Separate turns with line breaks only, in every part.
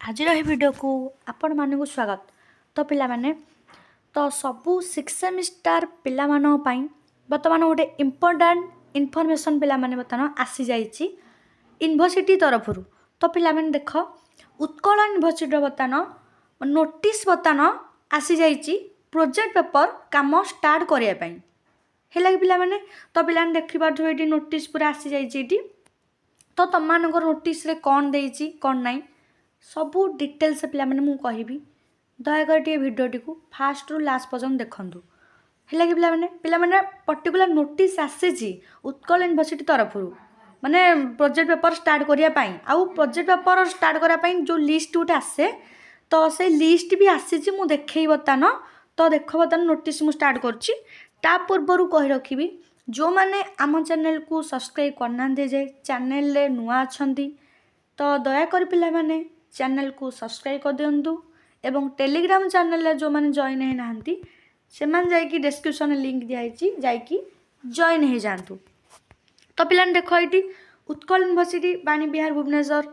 आज भिडियो को आपण मानक स्वागत। तो पिला माने तो सबू 6 सेमिस्टर पिला मानो पई वर्तमान गोटे इम्पोर्टाट इनफॉरमेशन पिला माने वर्तमान आसी जाइछि यूनिवर्सिटी तरफ। तो पिला माने देख उत्कल यूनिवर्सिटी वर्तमान नोटिस वर्तमान आसी जाइछि प्रोजेक्ट पेपर काम स्टार्ट करिया पई हेला कि पिला माने। तो पिला देखि पाथु एटी नोटिस पूरा आसी जाइछि एटी। तो तुम मानकर नोटिस रे कौन देइछि कौन नाही सबू डिटेल्स पिला माने मु कहिबी। दयाकर टे भिडियोटी को फास्ट रु लास्ट पर्यंत देखंतु हेला कि पिला माने पर्टिकुलर नोटिस आसीछि उत्कल यूनिवर्सिटी तरफ माने प्रोजेक्ट पेपर स्टार्ट करिया पई आउ प्रोजेक्ट पेपर स्टार्ट करिया पई जो लिस्ट उटे आसे तो से लिस्ट भी आसीछि मु देखै बतान। तो देख बतान नोटिस मु स्टार्ट करछि ता पूर्वरु कहि रखिबी जो माने आम चैनल को सब्सक्राइब करना दे जाए चैनल ले नुआ अछंती तो दया कर पिला माने चैनल को सब्सक्राइब कर दियंतु एवं टेलीग्राम चैनल ले जो माने जॉइन है नांती से मान जाय कि डिस्क्रिप्शन लिंक दिया है जाय कि जॉइन है जानतु। तो पिला देखो ये उत्कल यूनिवर्सिटी बाणी बिहार भुवनेश्वर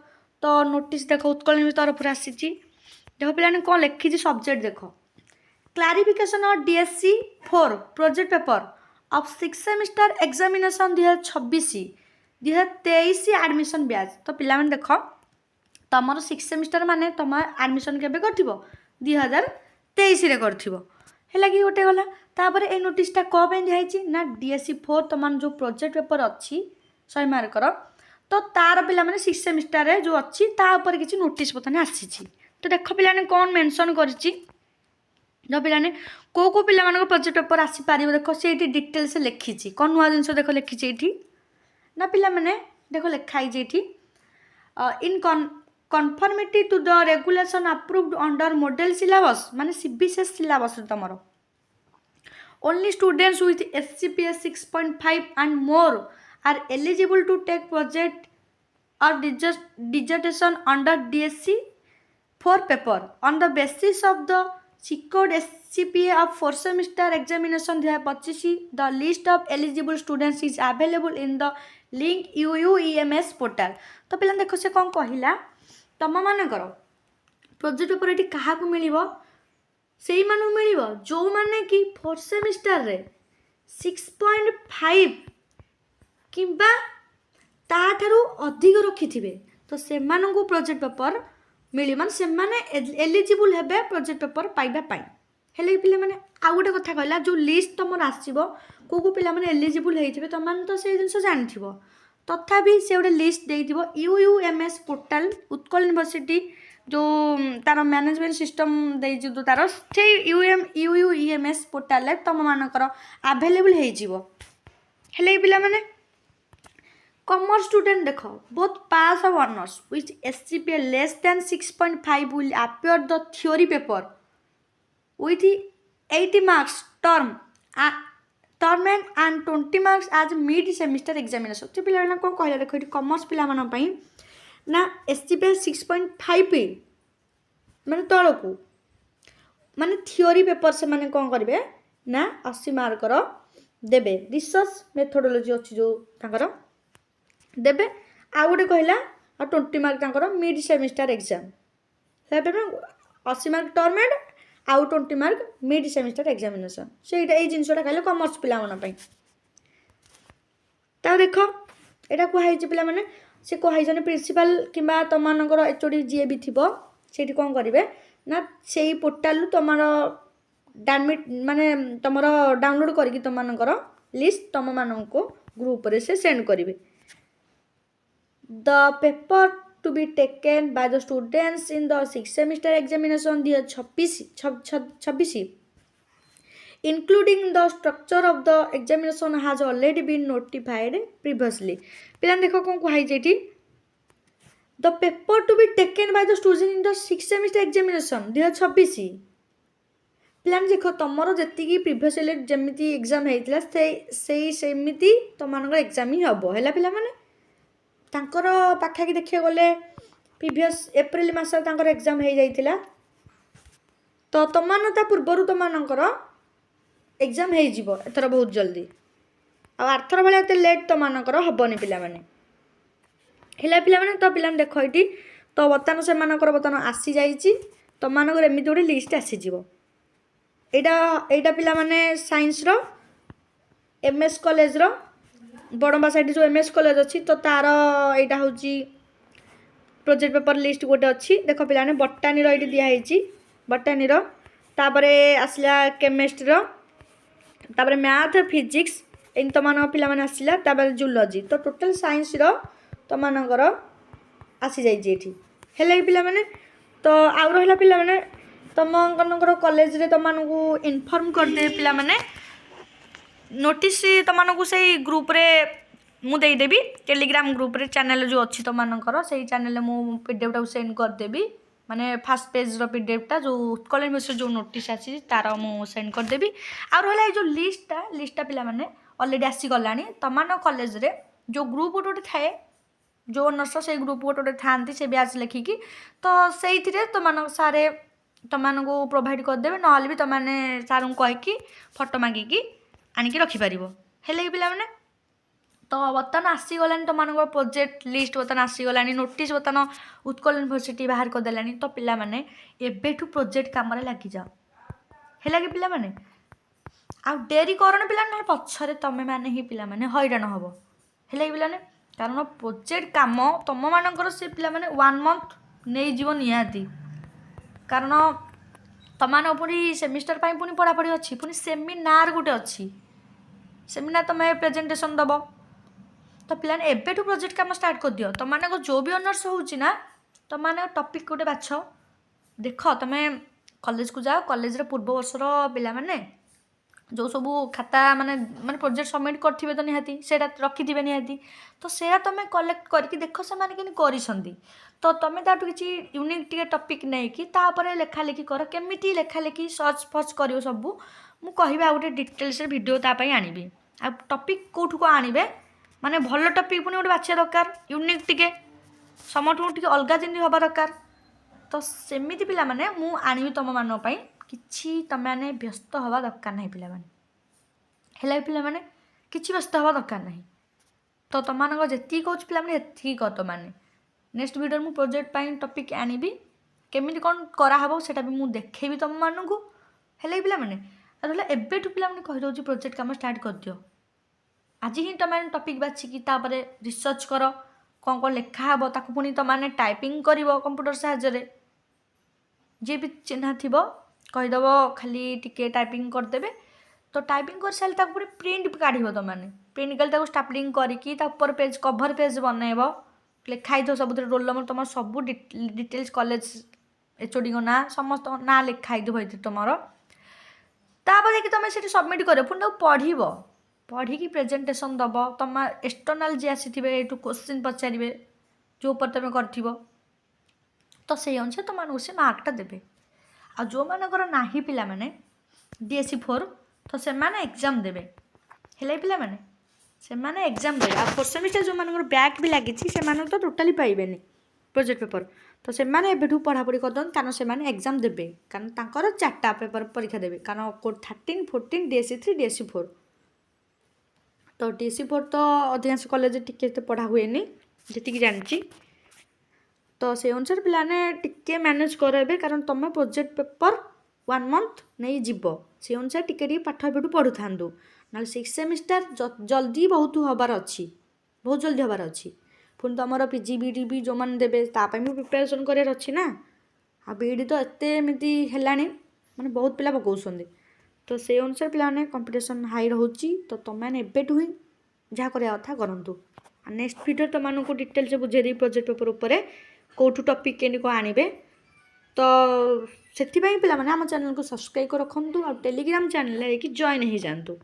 तो नोटिस देखो उत्कल यूनिवर्सिटी तरफ आसी देखो पिला कौन लिखी सब्जेक्ट देखो clarification of DSC 4 project paper of 6 semester examination 2026 admission batch. तो पिला माने देखो तमर 6 सेमिस्टर माने तुम एडमिशन केबे करथिबो 2023 रे करथिबो हेला कि गोटे गला। तापर ए नोटिसटा को पे दिहाइछि ना डीएससी 4 तमान जो प्रोजेक्ट पेपर अछि 100 मार्क रो तो तार पिला माने 6 सेमिस्टर रे जो अछि ता ऊपर किछि नोटिस पतने आसीछि। तो देखो पिला ने कोन मेंशन करिछि जो पिला ने को पिला मानको प्रोजेक्ट पेपर आसी पारिबो देखो सेठी डिटेल्स लिखिछि कोन नुआ जिंस देखो लिखिछि एठी ना पिला माने देखो लिखाइ जेठी इन conformity to the regulation approved under model syllabus माने CBSE syllabus तमरो only students with SGPA 6.5 and more are eligible to take project or dissertation under DSC 4 paper on the basis of the secured SGPA of 4 semester examination 2025 the list of eligible students is available in the link UUEMS portal। तो पिला देखो से कौन कहिला तम मानकर project paper ये क्या मिल से मिल जो माने कि 4 सेमिस्टर रे 6.5 किंबा ताठारु अधिक रखि तो से प्रोजेक्ट पेपर मिली मान से एलिजिबल हेबे प्रोजेक्ट पेपर पाइबा पाई हेले पिले माने आ गोटे कथा कहला जो लिस्ट तुम आसो को पिला माने एलिजिबल होइथिबे तुम माने तो से जिंस जानिथिबो तथापि से गोटे लिस्ट देइथिबो UUMS पोर्टाल उत्कल यूनिवर्सिटी जो तार मैनेजमेंट सिस्टम दे जो तार से UUEMS पोर्टाल रे तुम मानकर अवेलेबल हो जिवो हेले पिला माने कॉमर्स स्टूडेंट देखो बोथ पास और honours with SGPA less than 6.5 will appear the theory paper with 80 marks term and 20 marks as mid semester examination। तो पिला कौन कहला देखो ये कॉमर्स पिला मान पई ना SGPA 6.5 माने तळ को माने थियोरी पेपर से माने कौन करिवे ना 80 मार्क रो देबे रिसर्च मेथोडोलॉजी अछि जो ताकर देबे आ गोटे कहला आ 20 मार्क ताकर मिड सेमिस्टर एग्जाम हेबे 80 मार्क टर्म एंड आउ 20 मार्क मिड सेमिस्टर एग्जामिनेशन सेटा ए जिंसटा कहले कॉमर्स पिला मन पई। ता देखो एटा को हाइज पिला माने से को हाइ जने प्रिंसिपल किबा तमानकर एचओडी जे भी थिबो सेठी कोन करिवे ना सेही पोर्टल तमारो डाउनलोड माने तमरो डाउनलोड करके तमानकर लिस्ट तम मानको ग्रुप रे से सेंड करिवे। The paper to be taken by the students in the 6th semester examination 2026 including the structure of the examination has already been notified previously। पिला देखो कौन कहै जेठी the paper to be taken by the students in the 6th semester examination 2026 पिला देखो तमरो जति की previously जेमिति exam हेइतला सेमिति Tamhankar exam ही हबो हैला पिला माने तांकर पाखा कि देखिए गले प्रीवियस एप्रिल मास तांकर एग्जाम हो जाइतिला तो तमानता पूर्वर तमानकर एग्जाम हो जिवो एथर बहुत जल्दी आ आर्थर बेले एते लेट तमानकर हबनी पिला माने हेला पिला माने तो पिला देखो इटी तो बर्तमान से बर्तमान आसी जाइए तुम मानकर एमती गोटे लिस्ट आसीज एटा पिला माने साइंस रो एमएस कॉलेज रो बड़म्बा साइड जो एमएस कॉलेज अच्छी तो तार यहाँ हूँ प्रोजेक्ट पेपर लिस्ट गोटे अच्छी देख पे बटानी ये दिखाई बटानी तापरे आसला केमिस्ट्री तापरे मैथ फिजिक्स इन तुम पिला आसला तापर जूलॉजी तो टोटल साइंस रो तुम आसी जाइए हेले पिला माने तो आउ रहा पिला माने तुम कॉलेज रे तुमको इनफॉर्म करदे पिला माने नोटिस तुमको से ग्रुप रे मु देदेवी टेलीग्राम ग्रुप रे चैनल जो अच्छी तुमको से चैनल मु पीडीएफ टा सेंड करदेवी माने फास्ट पेज रो पीडीएफ टा जो उत्कल यूनिवर्सिटी जो नोटिस आसी तार मु सेंड करदेवी आ रहा जो लिस्टा पिला माने ऑलरेडी आसी गलानी तुम कॉलेज रे जो ग्रुप गोटे थाए जो ऑनर्स से ग्रुप गोटे था से बैच लिखिकी तो से तुम सारे तुमको प्रोवाइड करदेवे ना भी तुमने सार को कहीकि फोटो मागिकी आनिकी रखिपार हेले पिला माने तो बर्तमान आसीगला तुम प्रोजेक्ट लिस्ट बर्तमान आसीगला नोटिस बर्तमान उत्कल यूनिवर्सिटी बाहर करदेला तो पिला माने एबेठू प्रोजेक्ट काम लग जाओ है कि पिला माने आ डेरी करन पिला ना पछरे तमे माने ही पिला माने हैरान हबो हेले कि पिला ने कारण प्रोजेक्ट काम तुम मानकर से पिला माने 1 मंथ नहीं जीव निहाती कारण तुम पुणी सेमिस्टर पाई पुणी पढ़ापढ़ी अच्छी पुणी सेमिनार गोटे अच्छी सेमिनार तुम प्रेजेंटेशन दब तो पिलाने एबेठू प्रोजेक्ट काम स्टार्ट कर दियो तुम जो भी ऑनर्स होना तुम टॉपिक गोटे बाछ देख तुम कॉलेज को जाओ कॉलेज रे पूर्व वर्षर पिला माने जो सब खाता माने माने प्रोजेक्ट सबमिट करथिबे तो निहाती सेटा रखिथिबे निहाती तो सेटा तुम कलेक्ट करके देख से माने केनी करिसंदी तो तुम ताठू किछि यूनिक टिके टॉपिक नै कि तापरे लेखा लेखी कर केमिति लेखा लेखी सर्च फर्च करियो सब मु कहबा गोटे डिटेल्स रे वीडियो ता पई आनिबी आ टॉपिक कोठू को आनिबे माने भल टॉपिक पुणी गोटे बाछिया दरकार यूनिक टिके समठू टिके अलगा जिंदगी हबा दरकार तो सेमिति पिला माने मु आनिबी तुम मान पई किछि तमे व्यस्त हवा दरकार नहीं पिला माने हेला पिला माने किछि व्यस्त हवा दरकार नहीं तो तुम मान जेती कहूँ पिला माने एती कर तो माने नेक्स्ट वीडियो मु प्रोजेक्ट पाई टॉपिक आनिबी केमिति कोन करा हबो सेटा भी मु देखेबी तुम मानकू हेले पिला माने अरला एबेठू पिला माने कहि दोची प्रोजेक्ट काम स्टार्ट कर दियो आज ही तुम टॉपिक बाछिकी तापरे रिसर्च कर कौन कौन लेखा हे ताकू पुणी तुमने टाइपिंग कर कंप्यूटर साहाय्य जी भी चिन्हा थी कहीदेव खाली टिके टाइपिंग करदे तो टाइपिंग कर सारे पुणी प्रिंट काढ़ तुमने प्रिंट कल स्टापलिंग करके ऊपर पेज कभर पेज बनइब लिखाई थो सब रोल नंबर तुम सब डिटेल्स कॉलेज एचओडी ना समस्त ना लिखाई थो तुम तापर तुम से सबमिट कर पुणी पढ़ पढ़ी प्रेजेंटेशन दब तुम एक्सटर्नाल जी आसी ये क्वेश्चन पचारे जो ऊपर तुम कर तो से अनुसार तुम से मार्कटा देवे आ जो मानकर नाही पिला माने डीएससी 4 तो से माने एग्जाम देवे हेले पिला माने से माने एग्जाम देवे आ फोर्थ सेमिस्टर जो मानकर बैक भी लगी से माने तो टोटाली पाइबेनी प्रोजेक्ट पेपर तो से माने एबेठू पढ़ापढ़ी करदन कारण से माने एग्जाम देवे कारण तांकर 4टा पेपर परीक्षा देवे कारण 13 14 डीएससी 3 डीएससी 4 तो डीएससी 4 तो अधिकांश कॉलेज टिके पढ़ा हुए जी जानी तो से अनुसार पिलाने टिके मैनेज करे कारण तुम प्रोजेक्ट पेपर 1 मंथ नहीं जीव से अनुसार टिके पाठ एबेठू पढ़ु था ना 6 सेमिस्टर जल्दी बहुत हबार अच्छी बहुत जल्दी हबार अच्छी पुणी तुम पीजी बीडी भी जो मैंने देवे तापाई भी प्रिपेरेसन करार अच्छी ना आ बीडी तो एमती है माने बहुत पिला पकाउछन्ति तो से अनुसार पिलाने कंपटीशन हाई रोची तो तुमने एबेठू ही जहाँ करा कथा करूँ नेक्स्ट वीडियो तुमको डिटेल्स बुझेदी प्रोजेक्ट पेपर उपरे कौटू टॉपिक के आणवे तो से पिला आम चैनल को सब्सक्राइब कर रखु और टेलीग्राम चैनल जॉइन हो जातु।